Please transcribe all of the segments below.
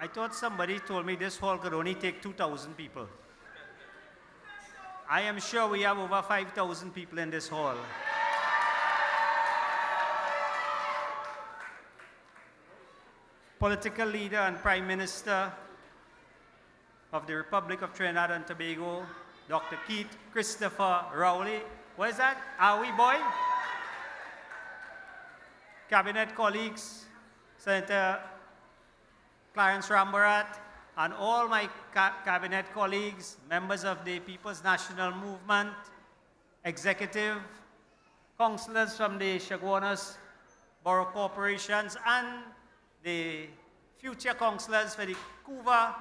I thought somebody told me this hall could only take 2,000 people. I am sure we have over 5,000 people in this hall. Political leader and Prime Minister of the Republic of Trinidad and Tobago, Dr. Keith Christopher Rowley. What is that? Are we boy? Cabinet colleagues, Senator Clarence Rambarat, and all my cabinet colleagues, members of the People's National Movement, executive, councillors from the CHAGUANAS borough corporations, and the future councillors for the Couva,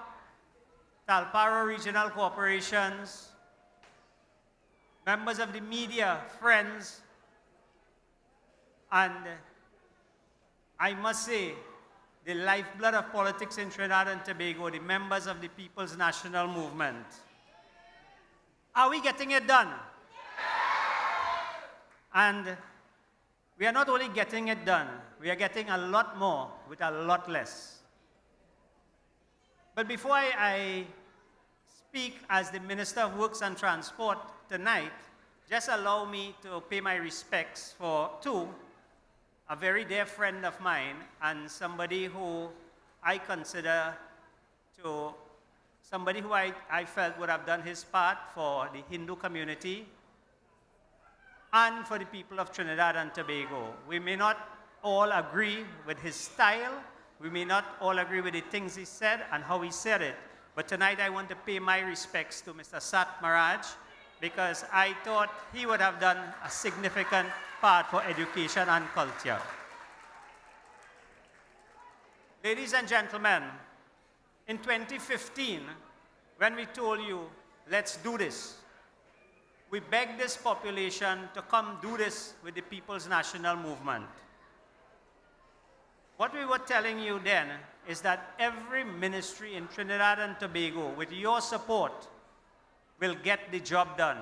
Talparo regional corporations, members of the media, friends, and I must say, the lifeblood of politics in Trinidad and Tobago, the members of the People's National Movement. Are we getting it done? And we are not only getting it done, we are getting a lot more with a lot less. But before I speak as the Minister of Works and Transport tonight, just allow me to pay my respects to a very dear friend of mine and somebody who I consider somebody who I felt would have done his part for the Hindu community and for the people of Trinidad and Tobago. We may not all agree with his style, we may not all agree with the things he said and how he said it, but tonight I want to pay my respects to Mr. Sat Maharaj because I thought he would have done a significant part for education and culture. Ladies and gentlemen, in 2015, when we told you, let's do this, we begged this population to come do this with the People's National Movement. What we were telling you then is that every ministry in Trinidad and Tobago, with your support, will get the job done.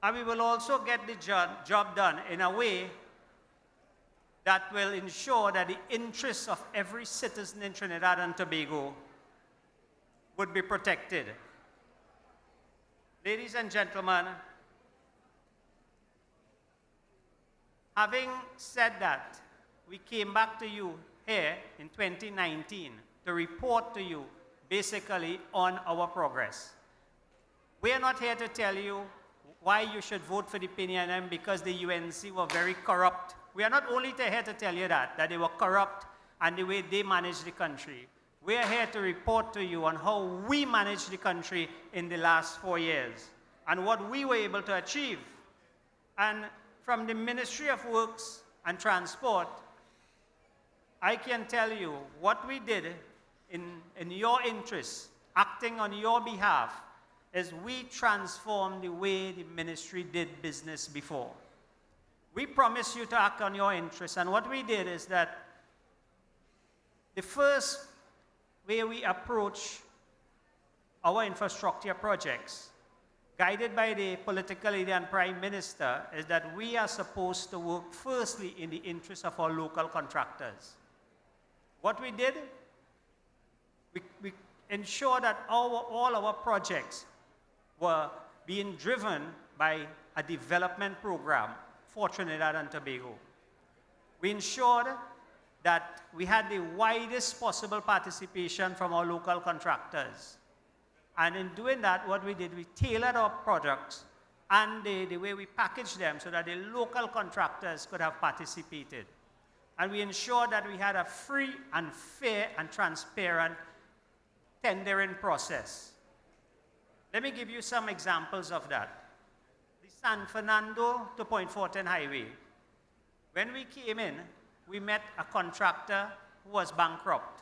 And we will also get the job done in a way that will ensure that the interests of every citizen in Trinidad and Tobago would be protected. Ladies and gentlemen, having said that, we came back to you here in 2019 to report to you basically on our progress. We are not here to tell you why you should vote for the PNM because the UNC were very corrupt. We are not only here to tell you that they were corrupt and the way they managed the country. We are here to report to you on how we managed the country in the last 4 years and what we were able to achieve. And from the Ministry of Works and Transport, I can tell you what we did in your interests, acting on your behalf, is we transformed the way the ministry did business before. We promised you to act on your interests, and what we did is that the first way we approach our infrastructure projects, guided by the political leader and Prime Minister, is that we are supposed to work firstly in the interest of our local contractors. What we did, we ensured that all our projects were being driven by a development program for Trinidad and Tobago. We ensured that we had the widest possible participation from our local contractors. And in doing that, what we did, we tailored our products and the way we packaged them so that the local contractors could have participated. And we ensured that we had a free and fair and transparent tendering process. Let me give you some examples of that. The San Fernando to Point Fortin Highway. When we came in, we met a contractor who was bankrupt.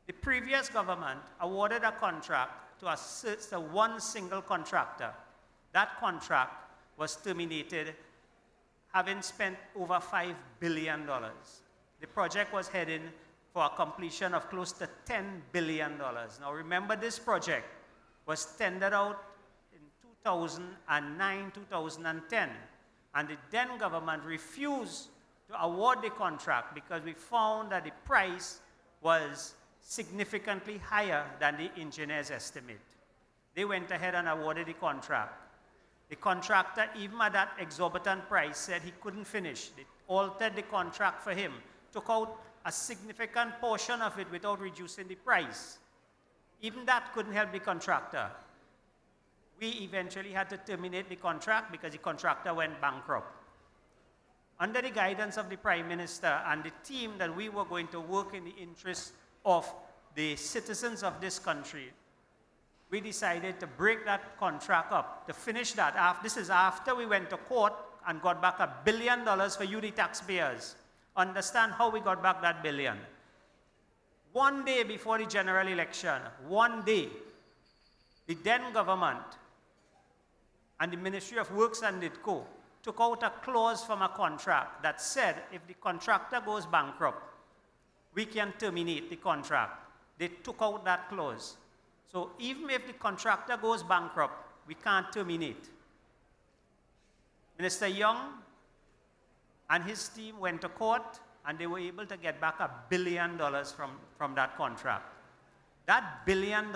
The previous government awarded a contract to one single contractor. That contract was terminated, having spent over $5 billion. The project was heading for a completion of close to $10 billion. Now remember, this project was tendered out in 2009, 2010, and the then government refused to award the contract because we found that the price was significantly higher than the engineer's estimate. They went ahead and awarded the contract. The contractor, even at that exorbitant price, said he couldn't finish. They altered the contract for him, took out a significant portion of it without reducing the price. Even that couldn't help the contractor. We eventually had to terminate the contract because the contractor went bankrupt. Under the guidance of the Prime Minister and the team that we were going to work in the interest of the citizens of this country, we decided to break that contract up, to finish that. This is after we went to court and got back $1 billion for you, the taxpayers. Understand how we got back that billion. One day before the general election, one day, the then government and the Ministry of Works and DITCO took out a clause from a contract that said if the contractor goes bankrupt, we can terminate the contract. They took out that clause. So even if the contractor goes bankrupt, we can't terminate. Minister Young and his team went to court and they were able to get back $1 billion from that contract. That $1 billion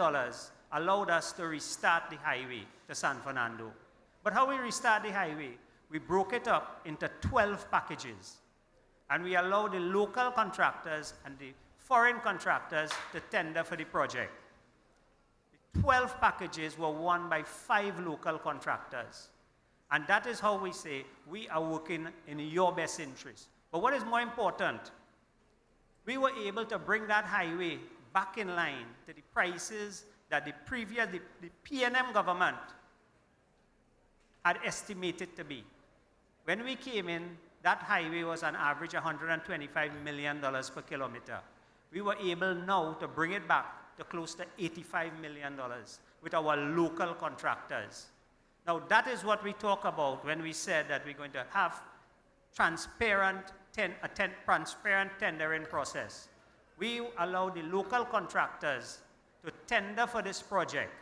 allowed us to restart the highway to San Fernando. But how we restart the highway? We broke it up into 12 packages. And we allowed the local contractors and the foreign contractors to tender for the project. 12 packages were won by 5 local contractors. And that is how we say we are working in your best interest. But what is more important, we were able to bring that highway back in line to the prices that the PNM government had estimated to be. When we came in, that highway was on average $125 million per kilometer. We were able now to bring it back to close to $85 million with our local contractors. Now that is what we talk about when we said that we're going to have transparent tendering process. We allow the local contractors to tender for this project,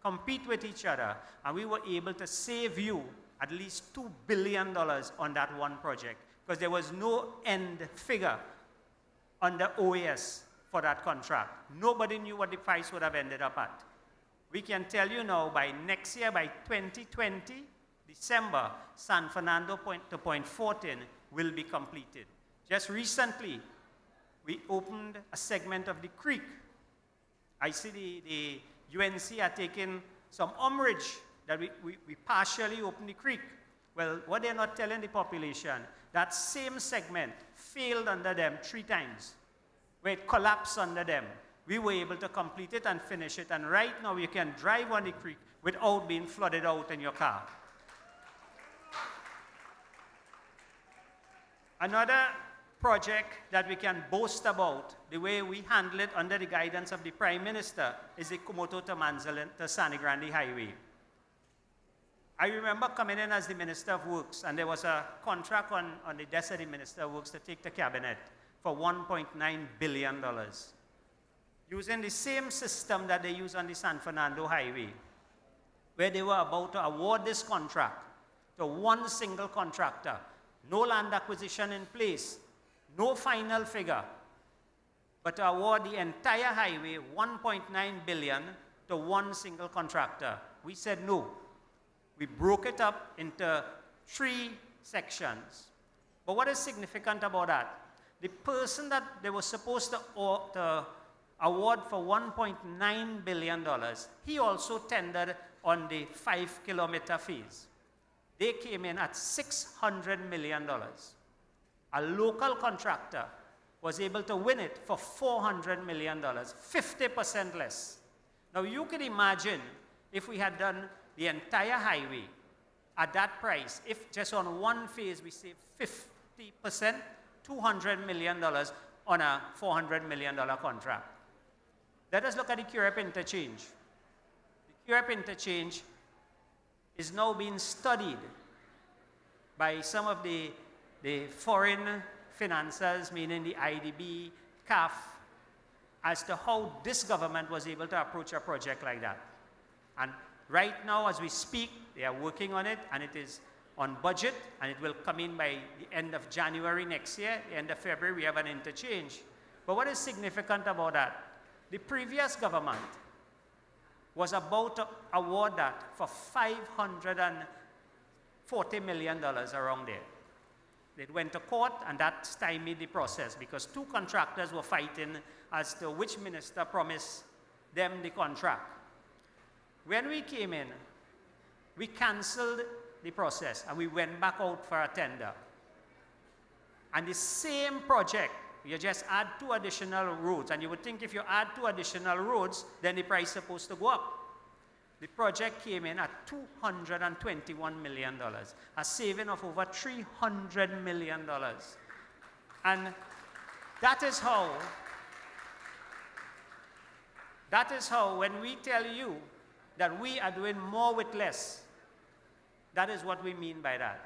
compete with each other, and we were able to save you at least $2 billion on that one project because there was no end figure on the OAS for that contract. Nobody knew what the price would have ended up at. We can tell you now by next year, by 2020, December, San Fernando to Point 14 will be completed. Just recently, we opened a segment of the creek. I see the UNC are taking some umbrage that we partially opened the creek. Well, what they're not telling the population, that same segment failed under them 3 times, where it collapsed under them. We were able to complete it and finish it, and right now you can drive on the creek without being flooded out in your car. Another project that we can boast about, the way we handle it under the guidance of the Prime Minister, is the Kumoto to Manzalan to Sani Grande Highway. I remember coming in as the Minister of Works, and there was a contract on the desk of the Minister of Works to take to Cabinet for $1.9 billion. Using the same system that they use on the San Fernando Highway, where they were about to award this contract to one single contractor, no land acquisition in place, no final figure, but to award the entire highway, $1.9 billion, to one single contractor. We said no. We broke it up into 3 sections. But what is significant about that? The person that they were supposed to award for $1.9 billion, he also tendered on the 5-kilometer phase. They came in at $600 million. A local contractor was able to win it for $400 million, 50% less. Now you can imagine if we had done the entire highway at that price, if just on one phase we save 50%, $200 million on a $400 million contract. Let us look at the Curepe interchange. The Curepe interchange is now being studied by some of the foreign financiers, meaning the IDB, CAF, as to how this government was able to approach a project like that. And right now, as we speak, they are working on it, and it is on budget, and it will come in by the end of January next year. The end of February, we have an interchange. But what is significant about that? The previous government was about to award that for $540 million around there. They went to court, and that stymied the process because two contractors were fighting as to which minister promised them the contract. When we came in, we cancelled the process and we went back out for a tender. And the same project, you just add 2 additional roads, and you would think if you add 2 additional roads, then the price is supposed to go up. The project came in at $221 million, a saving of over $300 million. And that is how when we tell you that we are doing more with less, that is what we mean by that.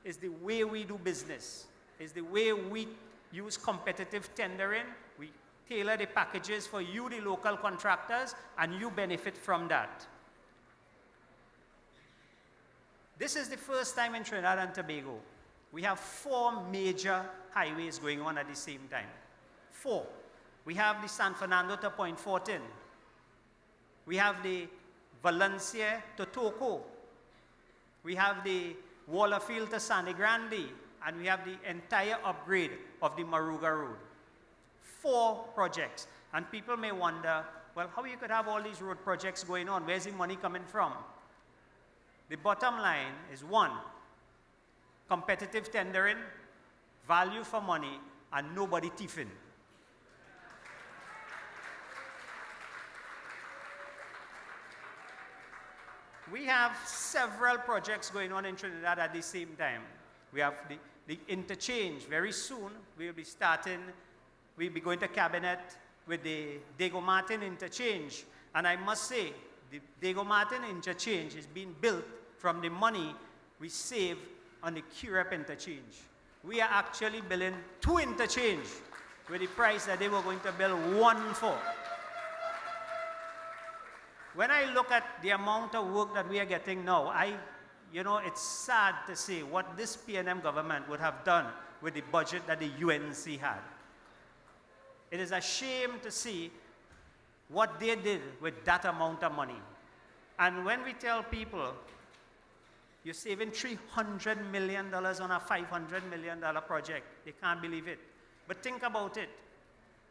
It's the way we do business. It's the way we use competitive tendering. We tailor the packages for you, the local contractors, and you benefit from that. This is the first time in Trinidad and Tobago. We have 4 major highways going on at the same time. 4. We have the San Fernando to Point Fortin. We have the Valencia to Toco. We have the Wallerfield to Sangre Grande. And we have the entire upgrade of the Maruga Road. 4 projects. And people may wonder, well, how you could have all these road projects going on? Where's the money coming from? The bottom line is 1, competitive tendering, value for money, and nobody thieving. We have several projects going on in Trinidad at the same time. We have the interchange. Very soon, we'll be going to cabinet with the Diego Martin interchange. And I must say, the Diego Martin interchange is being built from the money we save on the QREP interchange. We are actually building 2 interchange with the price that they were going to build 1 for. When I look at the amount of work that we are getting now, it's sad to see what this PNM government would have done with the budget that the UNC had. It is a shame to see what they did with that amount of money. And when we tell people, you're saving $300 million on a $500 million project, they can't believe it. But think about it.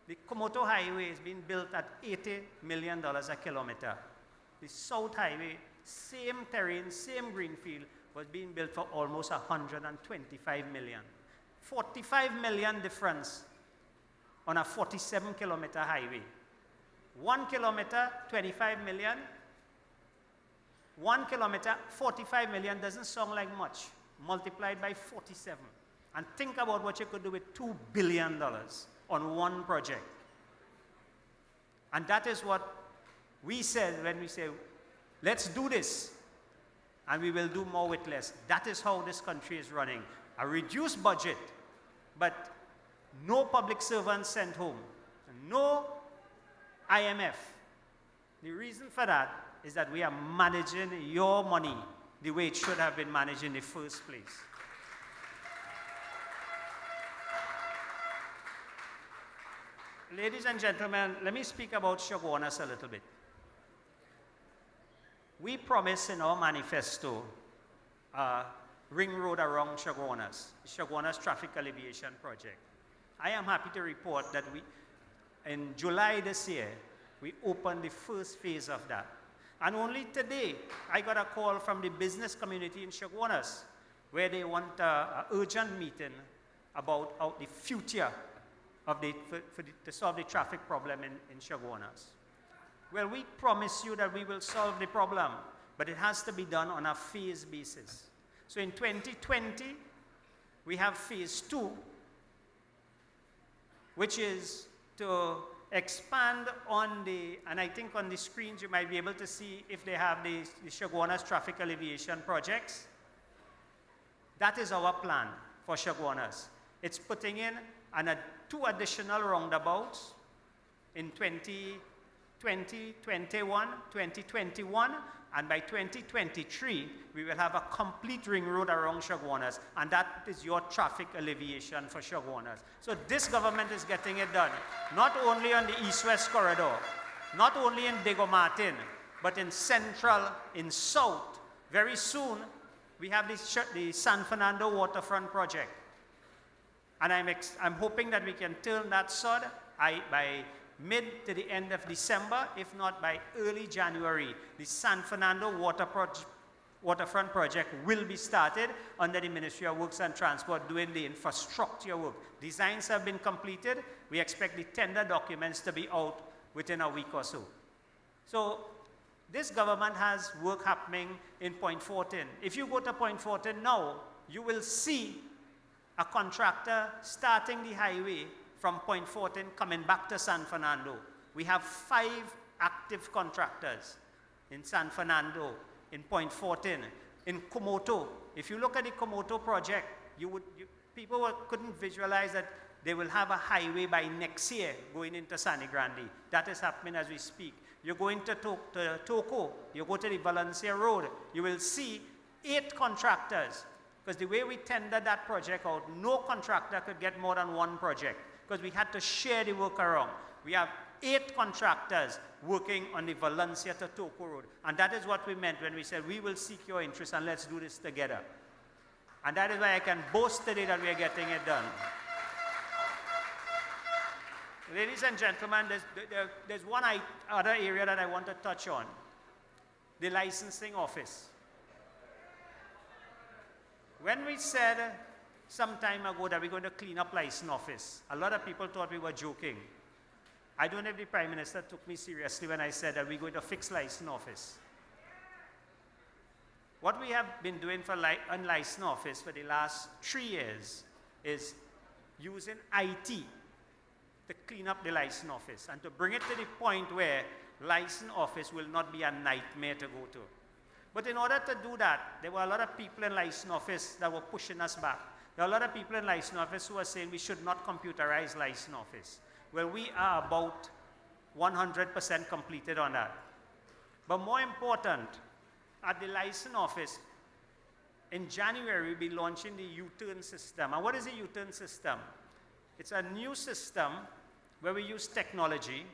The Komoto Highway is being built at $80 million a kilometer. The South Highway, same terrain, same greenfield, was being built for almost $125 million. $45 million difference on a 47-kilometer highway. 1 kilometer, $25 million. 1 kilometer, $45 million doesn't sound like much, multiplied by 47. And think about what you could do with $2 billion on one project. And that is what we said when we say, let's do this, and we will do more with less. That is how this country is running. A reduced budget, but no public servants sent home, no IMF. The reason for that is that we are managing your money the way it should have been managed in the first place. Ladies and gentlemen, let me speak about CHAGUANAS a little bit. We promised in our manifesto ring road around CHAGUANAS, CHAGUANAS Traffic Alleviation Project. I am happy to report that in July this year, we opened the first phase of that. And only today, I got a call from the business community in CHAGUANAS, where they want an urgent meeting about the future of to solve the traffic problem in CHAGUANAS. Well, we promise you that we will solve the problem, but it has to be done on a phase basis. So in 2020, we have phase 2, which is to expand on and I think on the screens you might be able to see if they have the CHAGUANAS traffic alleviation projects. That is our plan for CHAGUANAS. It's putting in 2 additional roundabouts in 2021, And by 2023, we will have a complete ring road around CHAGUANAS, and that is your traffic alleviation for CHAGUANAS. So this government is getting it done, not only on the east-west corridor, not only in Diego Martin, but in central, in south. Very soon, we have the San Fernando waterfront project. And I'm hoping that we can turn that sod by mid to the end of December, if not by early January. The San Fernando waterfront project will be started under the Ministry of Works and Transport doing the infrastructure work. Designs have been completed. We expect the tender documents to be out within a week or so. So this government has work happening in Point Fortin. If you go to Point Fortin now, you will see a contractor starting the highway from Point Fortin coming back to San Fernando. We have 5 active contractors in San Fernando, in Point Fortin, in Komoto. If you look at the Komoto project, people couldn't visualize that they will have a highway by next year going into Sani Grande. That is happening as we speak. You're going to Toko, you go to the Valencia Road, you will see 8 contractors. Because the way we tendered that project out, no contractor could get more than 1 project, because we had to share the work around. We have 8 contractors working on the Valencia to Toko Road. And that is what we meant when we said, we will seek your interest and let's do this together. And that is why I can boast today that we are getting it done. Ladies and gentlemen, there's one other area that I want to touch on. The licensing office. When we said some time ago that we're going to clean up license office, a lot of people thought we were joking. I don't know if the Prime Minister took me seriously when I said that we're going to fix license office. What we have been doing for unlicensed office for the last 3 years is using IT to clean up the license office and to bring it to the point where license office will not be a nightmare to go to. But in order to do that, there were a lot of people in license office that were pushing us back. There are a lot of people in license office who are saying we should not computerize license office. Well, we are about 100% completed on that. But more important, at the license office, in January, we'll be launching the U-turn system. And what is a U-turn system? It's a new system where we use technology,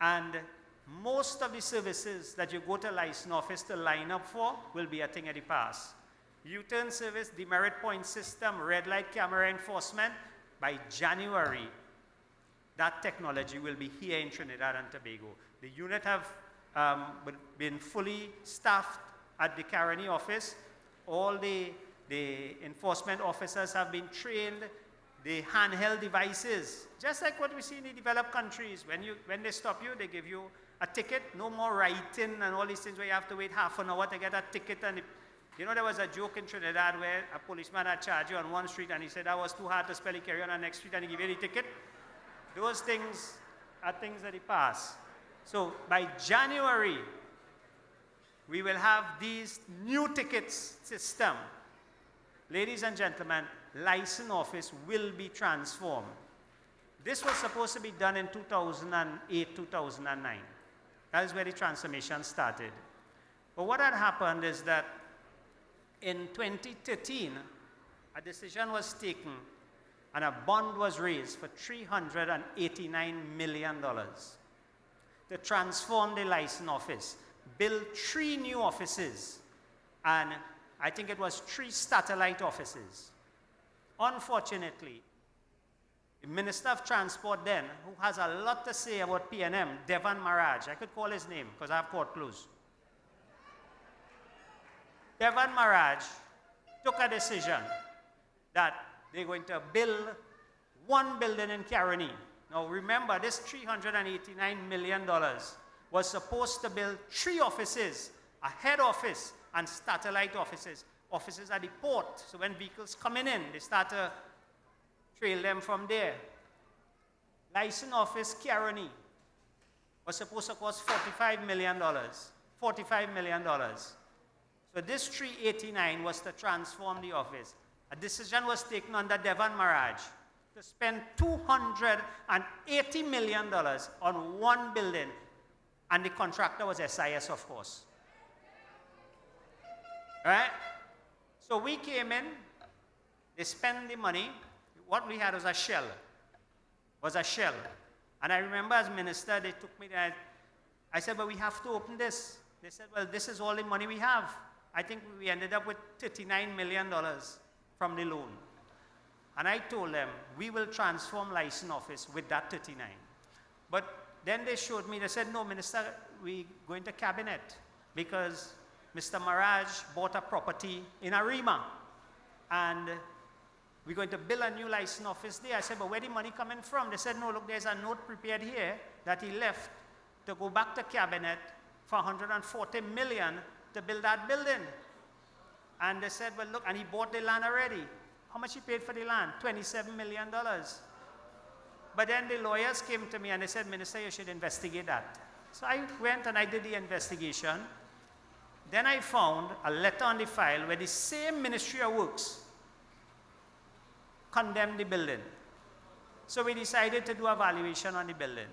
and most of the services that you go to license office to line up for will be a thing at the pass. U-turn service, demerit point system, red light camera enforcement. By January, that technology will be here in Trinidad and Tobago. The unit have been fully staffed at the Caroni office. All the enforcement officers have been trained. The handheld devices, just like what we see in the developed countries. When they stop you, they give you a ticket. No more writing and all these things where you have to wait half an hour to get a ticket. And you know, there was a joke in Trinidad where a policeman had charged you on one street and he said that was too hard to spell, he carry on the next street and he give you the ticket. Those things are things of the past. So by January, we will have these new tickets system. Ladies and gentlemen, license office will be transformed. This was supposed to be done in 2008, 2009. That is where the transformation started. But what had happened is that in 2013, a decision was taken and a bond was raised for $389 million to transform the license office, build 3 new offices, and I think it was 3 satellite offices. Unfortunately, the Minister of Transport then, who has a lot to say about P&M, Devan Maharaj, I could call his name because I have court close. Devan Maharaj took a decision that they're going to build 1 building in Caroni. Now remember, this $389 million was supposed to build 3 offices, a head office and satellite offices. Offices at the port, so when vehicles coming in, they start to trail them from there. License office Caroni was supposed to cost $45 million. $45 million. So this 389 was to transform the office. A decision was taken under Devan Maharaj to spend $280 million on 1 building. And the contractor was SIS, of course. Right? So we came in, they spent the money. What we had was a shell. And I remember as minister, they took me there. I said, but we have to open this. They said, well, this is all the money we have. I think we ended up with $39 million from the loan. And I told them, we will transform license office with that 39. But then they showed me, they said, no, minister, we go into cabinet because Mr. Maraj bought a property in Arima. And we're going to build a new license office there. I said, but where the money coming from? They said, no, look, there's a note prepared here that he left to go back to cabinet for 140 million to build that building. And they said, well, look, and he bought the land already. How much he paid for the land? $27 million. But then the lawyers came to me and they said, Minister, you should investigate that. So I went and I did the investigation. Then I found a letter on the file where the same Ministry of Works condemned the building. So we decided to do a valuation on the building.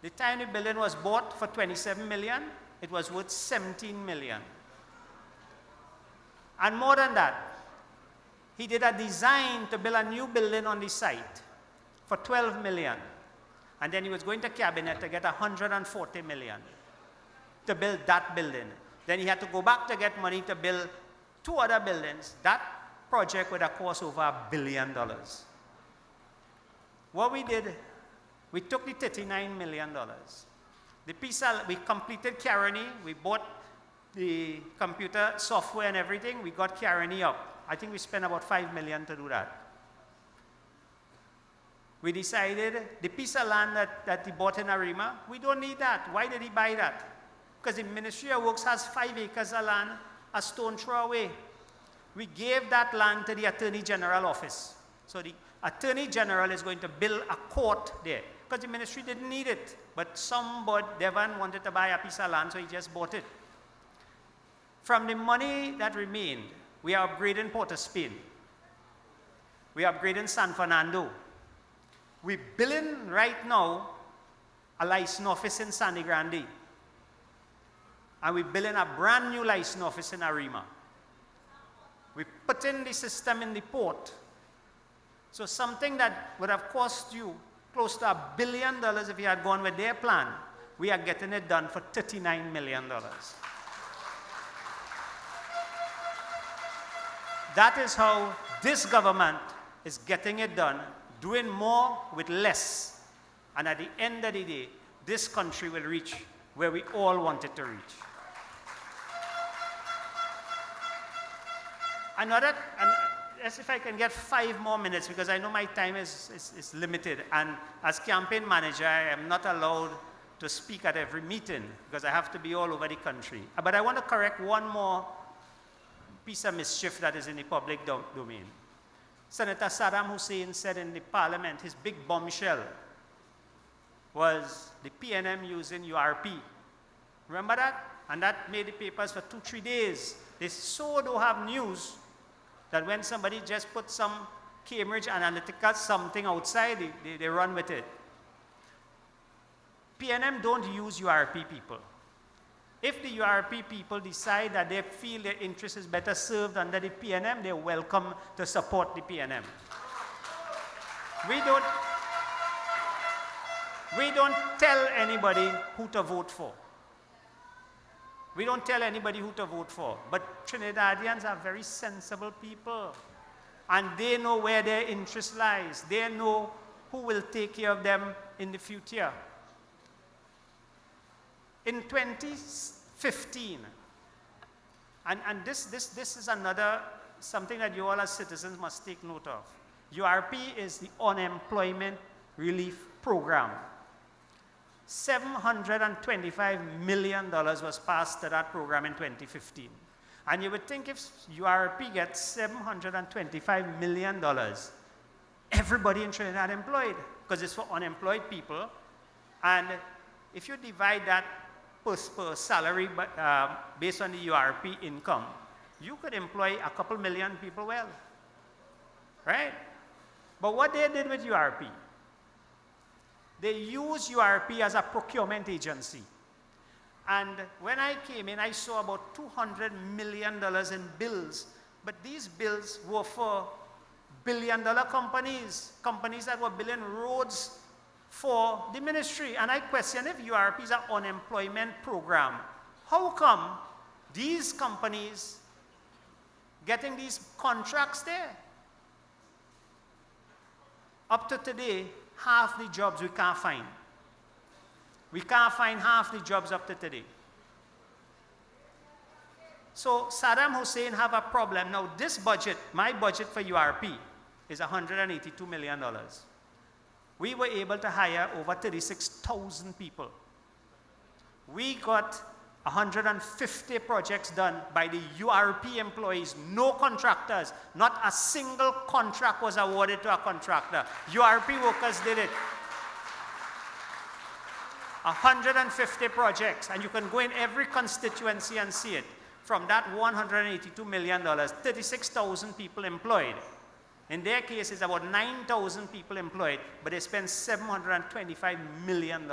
The time the building was bought for 27 million, it was worth 17 million. And more than that, he did a design to build a new building on the site for 12 million. And then he was going to cabinet to get 140 million to build that building. Then he had to go back to get money to build 2 other buildings. That project would have cost over $1 billion. What we did, we took the $39 million. We completed Caroni. We bought the computer software and everything. We got Caroni up. I think we spent about $5 million to do that. We decided the piece of land that he bought in Arima, we don't need that. Why did he buy that? Because the Ministry of Works has 5 acres of land, a stone throw away. We gave that land to the Attorney General office. So the Attorney General is going to build a court there. Because the ministry didn't need it. But somebody, Devon, wanted to buy a piece of land, so he just bought it. From the money that remained, we are upgrading Port of Spain. We are upgrading San Fernando. We're building right now a license office in Sangre Grande. And we're building a brand new license office in Arima. We put in the system in the port. So something that would have cost you close to $1 billion if you had gone with their plan, we are getting it done for $39 million. That is how this government is getting it done, doing more with less. And at the end of the day, this country will reach where we all want it to reach. As if I can get 5 more minutes, because I know my time is limited. And as campaign manager, I am not allowed to speak at every meeting, because I have to be all over the country. But I want to correct one more piece of mischief that is in the public domain. Senator Saddam Hussein said in the parliament, his big bombshell was the PNM using URP. Remember that? And that made the papers for 2-3 days. They so don't have news that when somebody just puts some Cambridge Analytica something outside, they run with it. PNM don't use URP people. If the URP people decide that they feel their interest is better served under the PNM, they're welcome to support the PNM. We don't tell anybody who to vote for. We don't tell anybody who to vote for. But Trinidadians are very sensible people. And they know where their interest lies. They know who will take care of them in the future. In 2015, and this is another, something that you all as citizens must take note of. URP is the Unemployment Relief Program. $725 million was passed to that program in 2015. And you would think if URP gets $725 million, everybody in Trinidad employed, because it's for unemployed people. And if you divide that per salary based on the URP income, you could employ a couple million people well, right? But what they did with URP, they use URP as a procurement agency. And when I came in, I saw about $200 million in bills. But these bills were for billion-dollar companies, companies that were building roads for the ministry. And I question, if URP is an unemployment program, how come these companies getting these contracts there? Up to today, half the jobs we can't find. We can't find half the jobs up to today. So Saddam Hussein have a problem. Now this budget, my budget for URP, is $182 million. We were able to hire over 36,000 people. We got 150 projects done by the URP employees, no contractors. Not a single contract was awarded to a contractor. URP workers did it. 150 projects, and you can go in every constituency and see it. From that $182 million, 36,000 people employed. In their case, it's about 9,000 people employed, but they spent $725 million.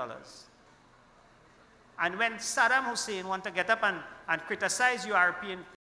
And when Saddam Hussein wanted to get up and criticize URP